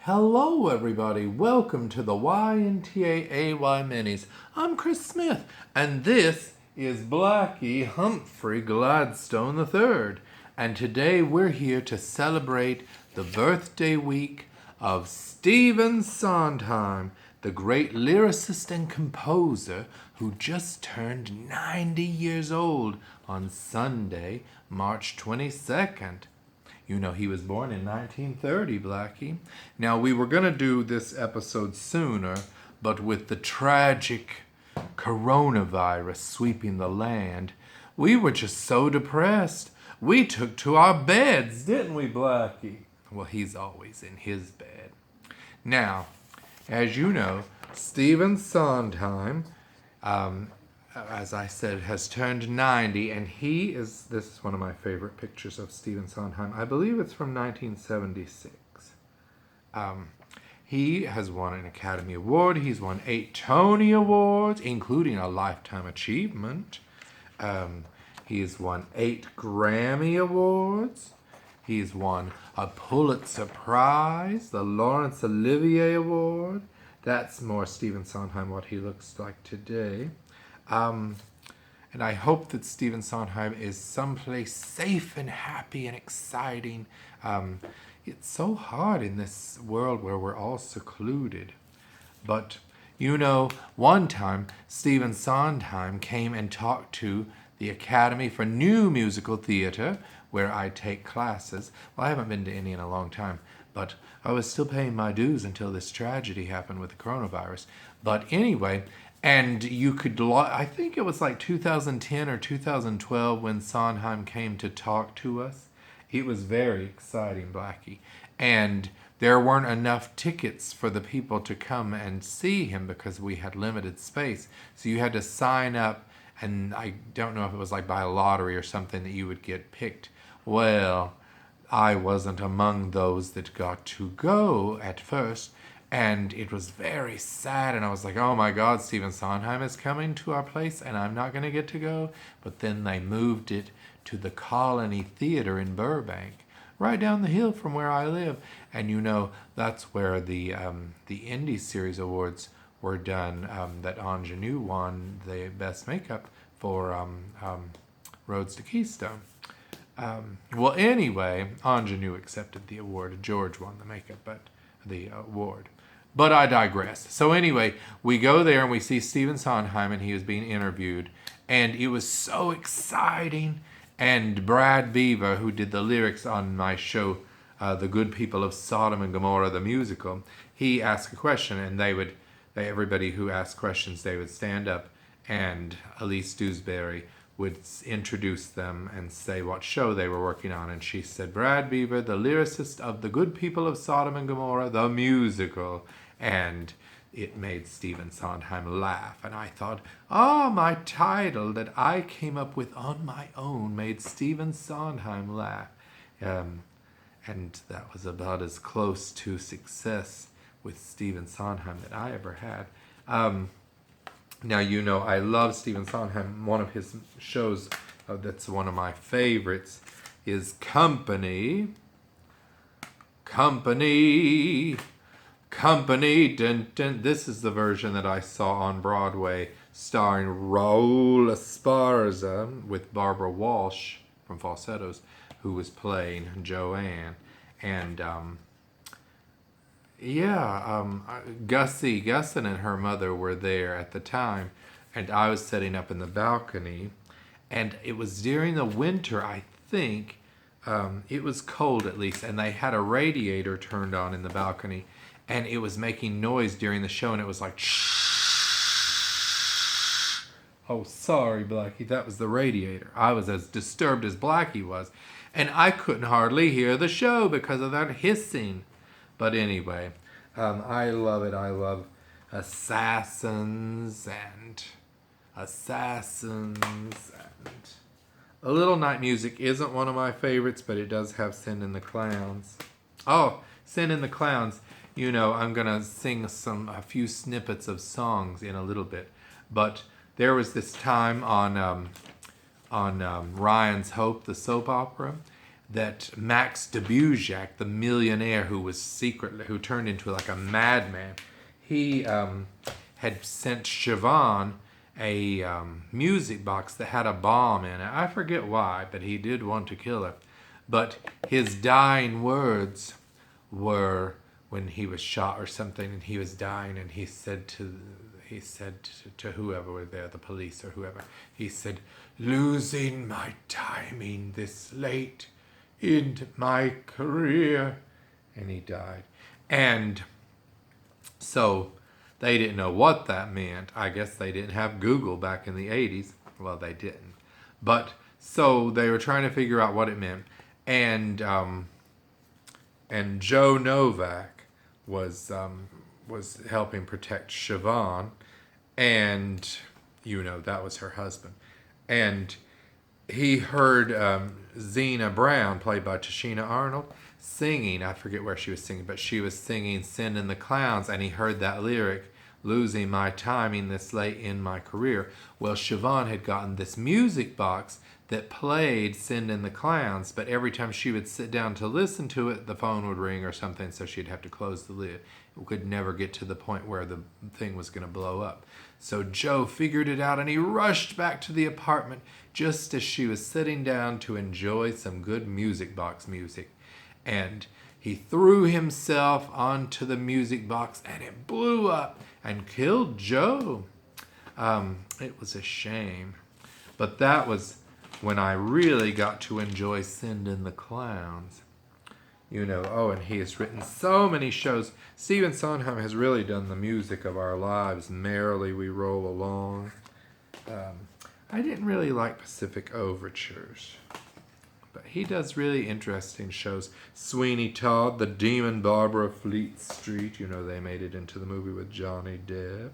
Hello, everybody. Welcome to the YNTAAY Minis. I'm Chris Smith, and this is Blackie Humphrey Gladstone III. And today we're here to celebrate the birthday week of Stephen Sondheim, the great lyricist and composer who just turned 90 years old on Sunday, March 22nd. You know, he was born in 1930, Blackie. Now, we were going to do this episode sooner, but with the tragic coronavirus sweeping the land, we were just so depressed. We took to our beds, didn't we, Blackie? Well, he's always in his bed. Now, as you know, Stephen Sondheim, as I said, has turned 90, and this is one of my favorite pictures of Stephen Sondheim. I believe it's from 1976. He has won an Academy Award. He's won 8 Tony Awards, including a Lifetime Achievement. He's won 8 Grammy Awards. He's won a Pulitzer Prize, the Laurence Olivier Award. That's more Stephen Sondheim, what he looks like today. And I hope that Stephen Sondheim is someplace safe and happy and exciting. It's so hard in this world where we're all secluded. But, you know, one time Stephen Sondheim came and talked to the Academy for New Musical Theater, where I take classes. Well, I haven't been to any in a long time, but I was still paying my dues until this tragedy happened with the coronavirus. But anyway, and you could, I think it was like 2010 or 2012 when Sondheim came to talk to us. It was very exciting, Blackie. And there weren't enough tickets for the people to come and see him because we had limited space. So you had to sign up, and I don't know if it was like by a lottery or something that you would get picked. Well, I wasn't among those that got to go at first. And it was very sad, and I was like, oh my God, Stephen Sondheim is coming to our place, and I'm not going to get to go. But then they moved it to the Colony Theater in Burbank, right down the hill from where I live. And you know, that's where the Indie Series Awards were done, that Ingenue won the Best Makeup for Roads to Keystone. Well, anyway, Ingenue accepted the award. George won the makeup, but the award. But I digress. So anyway, we go there and we see Stephen Sondheim, and he was being interviewed. And it was so exciting. And Brad Beaver, who did the lyrics on my show, The Good People of Sodom and Gomorrah, the musical, he asked a question, and everybody who asked questions, they would stand up, and Elise Dewsbury would introduce them and say what show they were working on. And she said, Brad Beaver, the lyricist of The Good People of Sodom and Gomorrah, the musical. And it made Stephen Sondheim laugh. And I thought, my title that I came up with on my own made Stephen Sondheim laugh. And that was about as close to success with Stephen Sondheim that I ever had. Now, you know, I love Stephen Sondheim. One of his shows that's one of my favorites is Company. Company. Dun, dun. This is the version that I saw on Broadway, starring Raul Esparza with Barbara Walsh from Falsettos, who was playing Joanne. And Gussie Gusson and her mother were there at the time, and I was sitting up in the balcony, and it was during the winter, I think. It was cold at least, and they had a radiator turned on in the balcony, and it was making noise during the show, and it was like shh. Oh, sorry, Blackie, that was the radiator. I was as disturbed as Blackie was, and I couldn't hardly hear the show because of that hissing. But anyway, I love it. I love assassins and A Little Night Music isn't one of my favorites, but it does have Send in the Clowns. Oh, Send in the Clowns. You know, I'm going to sing a few snippets of songs in a little bit. But there was this time on Ryan's Hope, the soap opera, that Max de Bujac, the millionaire who turned into like a madman, he had sent Siobhan a music box that had a bomb in it. I forget why, but he did want to kill her. But his dying words were when he was shot or something, and he was dying, and he said to whoever was there, the police or whoever, he said, "Losing my timing this late in my career," and he died. And so they didn't know what that meant. I guess they didn't have Google back in the 80s. Well, they didn't. But so they were trying to figure out what it meant. And Joe Novak was helping protect Siobhan, and that was her husband. And he heard Zena Brown, played by Tashina Arnold, singing. I forget where she was singing, but she was singing "Sending the Clowns," and he heard that lyric, "Losing my timing this late in my career." Well, Siobhan had gotten this music box that played "Sending the Clowns," but every time she would sit down to listen to it, the phone would ring or something, so she'd have to close the lid. It could never get to the point where the thing was going to blow up. So Joe figured it out, and he rushed back to the apartment just as she was sitting down to enjoy some good music box music. And he threw himself onto the music box, and it blew up and killed Joe. It was a shame. But that was when I really got to enjoy "Sending the Clowns." And he has written so many shows. Stephen Sondheim has really done the music of our lives. "Merrily We Roll Along." I didn't really like Pacific Overtures, but he does really interesting shows. "Sweeney Todd," "The Demon Barber of Fleet Street." They made it into the movie with Johnny Depp.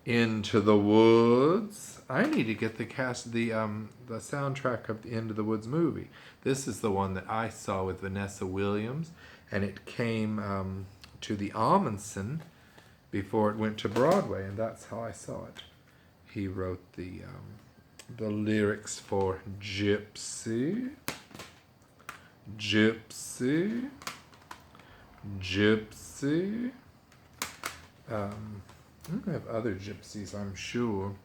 "Into the Woods." I need to get the soundtrack of the Into the Woods movie. This is the one that I saw with Vanessa Williams, and it came to the Amundsen before it went to Broadway, and that's how I saw it. He wrote the lyrics for Gypsy, Gypsy, Gypsy. We have other gypsies, I'm sure.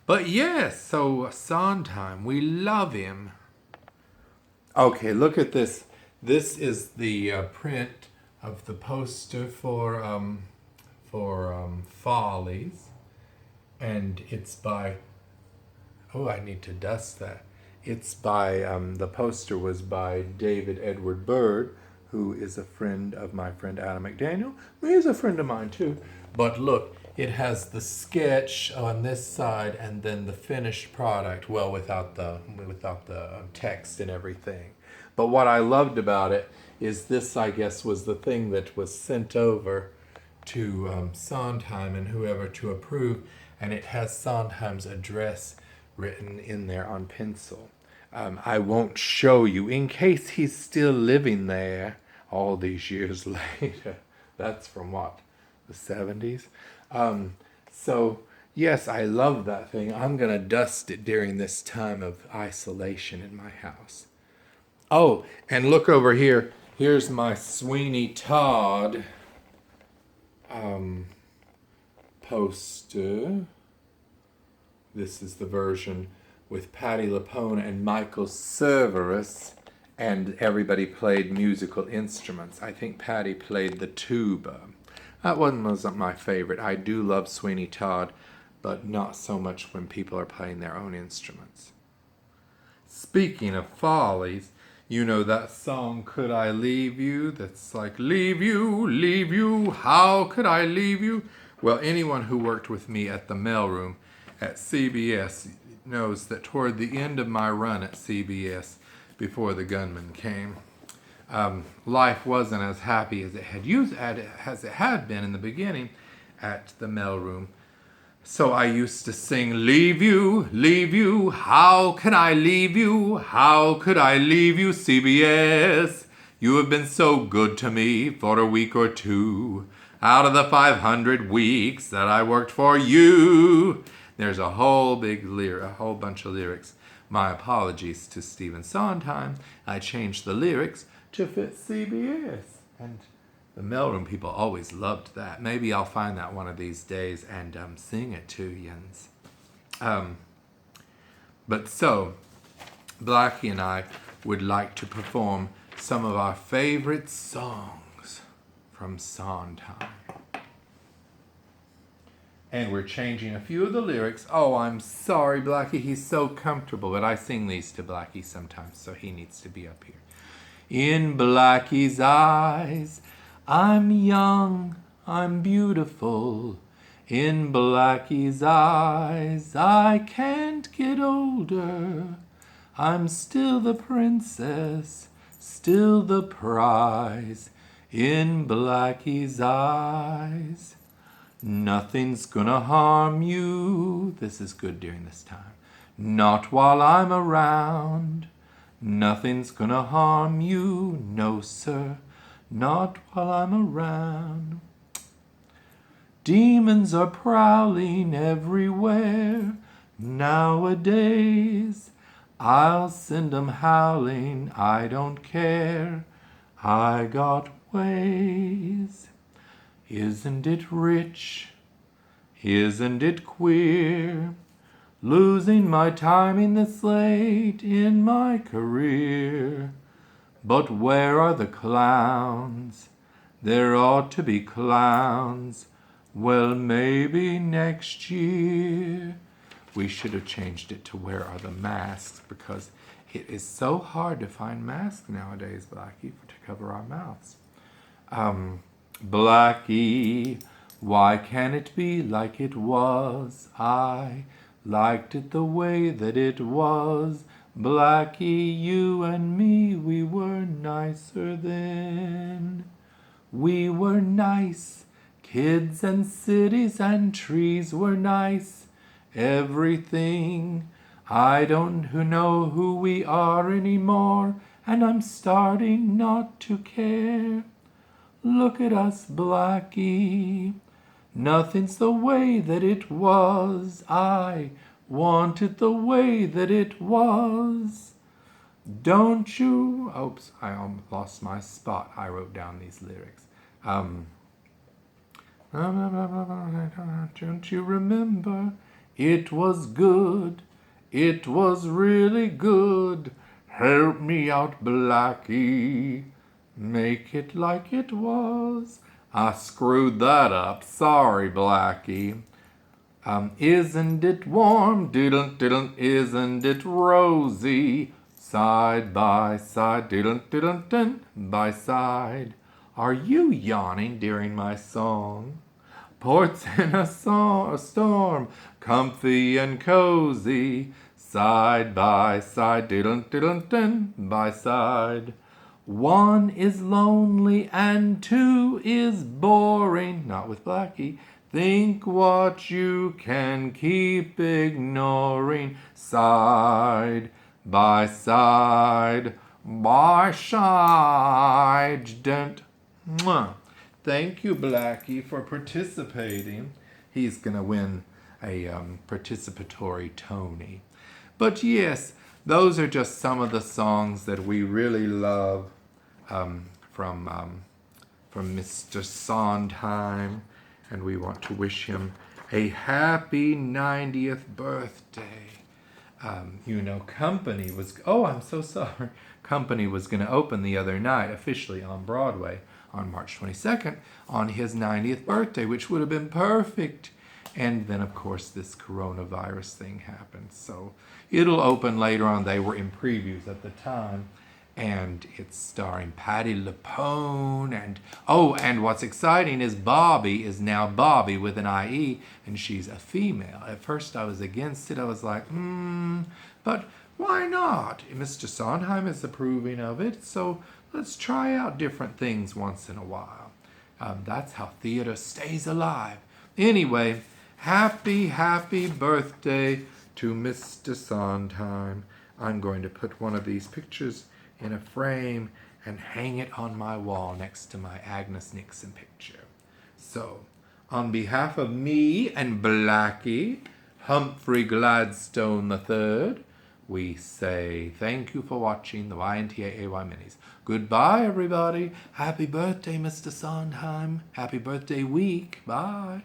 But yes, so Sondheim, we love him. Okay, look at this. This is the print of the poster for Follies, and it's by. Oh, I need to dust that. It's by the poster was by David Edward Byrd, who is a friend of my friend Adam McDaniel. He's a friend of mine too. But look, it has the sketch on this side and then the finished product. Well, without the text and everything. But what I loved about it is this, I guess, was the thing that was sent over to Sondheim and whoever to approve, and it has Sondheim's address written in there on pencil. I won't show you in case he's still living there all these years later. That's from what? The 70s? So, yes, I love that thing. I'm going to dust it during this time of isolation in my house. Oh, and look over here. Here's my Sweeney Todd poster. This is the version with Patti LuPone and Michael Cerveris, and everybody played musical instruments. I think Patti played the tuba. That one wasn't my favorite. I do love Sweeney Todd, but not so much when people are playing their own instruments. Speaking of Follies, that song, "Could I Leave You?" That's like, leave you, how could I leave you? Well, anyone who worked with me at the mailroom at CBS knows that toward the end of my run at CBS, before the gunman came, life wasn't as happy as it had been in the beginning at the mailroom. So I used to sing, leave you, how can I leave you? How could I leave you, CBS? You have been so good to me for a week or two, out of the 500 weeks that I worked for you. There's a whole bunch of lyrics. My apologies to Stephen Sondheim. I changed the lyrics to fit CBS. And the mailroom people always loved that. Maybe I'll find that one of these days and sing it to yins. But so, Blackie and I would like to perform some of our favorite songs from Sondheim. And we're changing a few of the lyrics. Oh, I'm sorry, Blackie. He's so comfortable. But I sing these to Blackie sometimes, so he needs to be up here. In Blackie's eyes, I'm young, I'm beautiful. In Blackie's eyes, I can't get older. I'm still the princess, still the prize. In Blackie's eyes. Nothing's gonna harm you. This is good during this time. Not while I'm around. Nothing's gonna harm you. No, sir. Not while I'm around. Demons are prowling everywhere nowadays. I'll send 'em howling. I don't care. I got ways. Isn't it rich? Isn't it queer? Losing my timing this late in my career. But where are the clowns? There ought to be clowns. Well, maybe next year. We should have changed it to where are the masks, because it is so hard to find masks nowadays, Blackie, to cover our mouths. Blackie, why can't it be like it was? I liked it the way that it was. Blackie, you and me, we were nicer then. We were nice. Kids and cities and trees were nice. Everything. I don't know who we are anymore, and I'm starting not to care. Look at us, Blackie. Nothing's the way that it was. I want it the way that it was. Don't you? Oops, I almost lost my spot. I wrote down these lyrics. Don't you remember? It was good. It was really good. Help me out, Blackie. Make it like it was. I screwed that up. Sorry, Blackie. Isn't it warm? Diddle, diddle. Isn't it rosy? Side by side. Diddle, diddle, diddle. By side. Are you yawning during my song? Ports in a storm. Comfy and cozy. Side by side. Diddle, diddle, diddle. By side. One is lonely and two is boring. Not with Blackie. Think what you can keep ignoring. Side by side. By side. Don't. Mwah. Thank you, Blackie, for participating. He's going to win a participatory Tony. But yes, those are just some of the songs that we really love from Mr. Sondheim, and we want to wish him a happy 90th birthday. Company was, I'm so sorry. Company was going to open the other night officially on Broadway on March 22nd on his 90th birthday, which would have been perfect. And then, of course, this coronavirus thing happened. So it'll open later on. They were in previews at the time. And it's starring Patti LuPone. And what's exciting is Bobby is now Bobby with an I-E, and she's a female. At first I was against it. I was like, but why not? Mr. Sondheim is approving of it, so let's try out different things once in a while. That's how theater stays alive. Anyway, happy birthday to Mr. Sondheim. I'm going to put one of these pictures in a frame and hang it on my wall next to my Agnes Nixon picture. So, on behalf of me and Blackie Humphrey Gladstone III, we say thank you for watching the YNTAAY minis. Goodbye, everybody. Happy birthday, Mr. Sondheim. Happy birthday week. Bye.